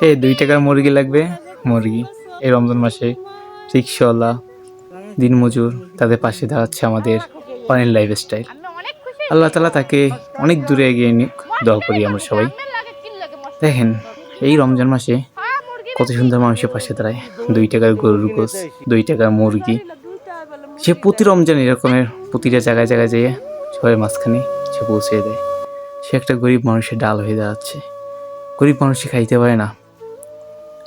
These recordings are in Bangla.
এই 2 টাকার মুরগি লাগবে, মুরগি। এই রমজান মাসে রিক্সাওয়ালা, দিনমজুর তাদের পাশে দাঁড়াচ্ছে আমাদের অনিল লাইফস্টাইল। আল্লাহ তাআলা তাকে অনেক দূরে এগিয়ে নিক, দোয়া করি আমরা সবাই। দেখেন এই রমজান মাসে কত সুন্দর মানুষের পাশে দাঁড়ায়। 2 টাকার গরুর গোশ, 2 টাকার মুরগি। সে প্রতি রমজান এরকমের প্রতিটা জায়গায় জায়গায় যেয়ে সবার মাঝখানে সে পৌঁছে দেয়। সে একটা গরিব মানুষের ডাল হয়ে দাঁড়াচ্ছে। গরিব মানুষ খাইতে পারে না,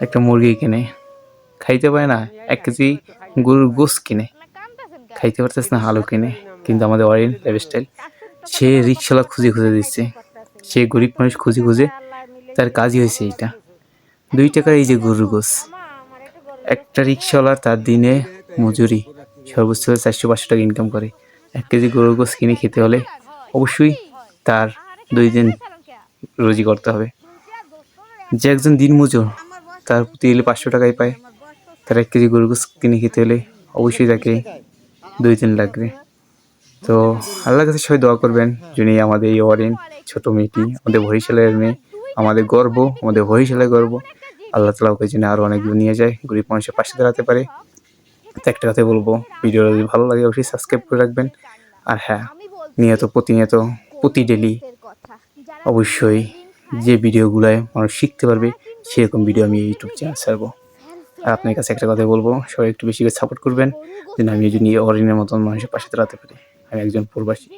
একটা মুরগি কিনে খাইতে পারে না, 1 কেজি গরুর গোশ কিনে খাইতে পারতেছে না, আলু কিনে। কিন্তু আমাদের অরিন লাইফস্টাইল সে রিক্সাওয়ালা খুঁজে খুঁজে দিচ্ছে, সে গরিব মানুষ খুঁজে খুঁজে তার কাজই হয়েছে এইটা। 2 টাকার এই যে গরুর গোশ, একটা রিক্সাওয়ালার তার দিনে মজুরি সর্বোচ্চ 400-500 টাকা ইনকাম করে। 1 কেজি গরুর গোশ কিনে খেতে হলে অবশ্যই তার 2 দিন রোজি করতে হবে। যে একজন দিনমজুর তার প্রতি 500 টাকাই পায়, তার 1 কেজি গরুর গোশ কিনে খেতে হলে অবশ্যই তাকে 2 দিন লাগবে। তো আল্লাহর কাছে সবাই দোয়া করবেন যিনি আমাদের এই অরিন ছোট মেয়েটি, আমাদের বরিশালের মেয়ে, আমাদের গর্ব, আমাদের বরিশালের গর্ব। আল্লাহ তাআলা ওকে যেন আরো অনেক দূর নিয়ে যায়, গরিব মানুষের পাশে দাঁড়াতে পারে। তো একটা কথাই বলবো, ভিডিওটা যদি ভালো লাগে অবশ্যই সাবস্ক্রাইব করে রাখবেন। আর হ্যাঁ, প্রতিনিয়ত প্রতি ডেলি অবশ্যই যে ভিডিওগুলায় মানুষ শিখতে পারবে সেরকম ভিডিও আমি ইউটিউব চ্যানেল ছাড়বো। আর আপনার কাছে একটা কথাই বলবো, সবাই একটু বেশি করে সাপোর্ট করবেন যেন আমি অরিনের মতন মানুষের পাশে দাঁড়াতে পারি। আমি একজন প্রবাসী।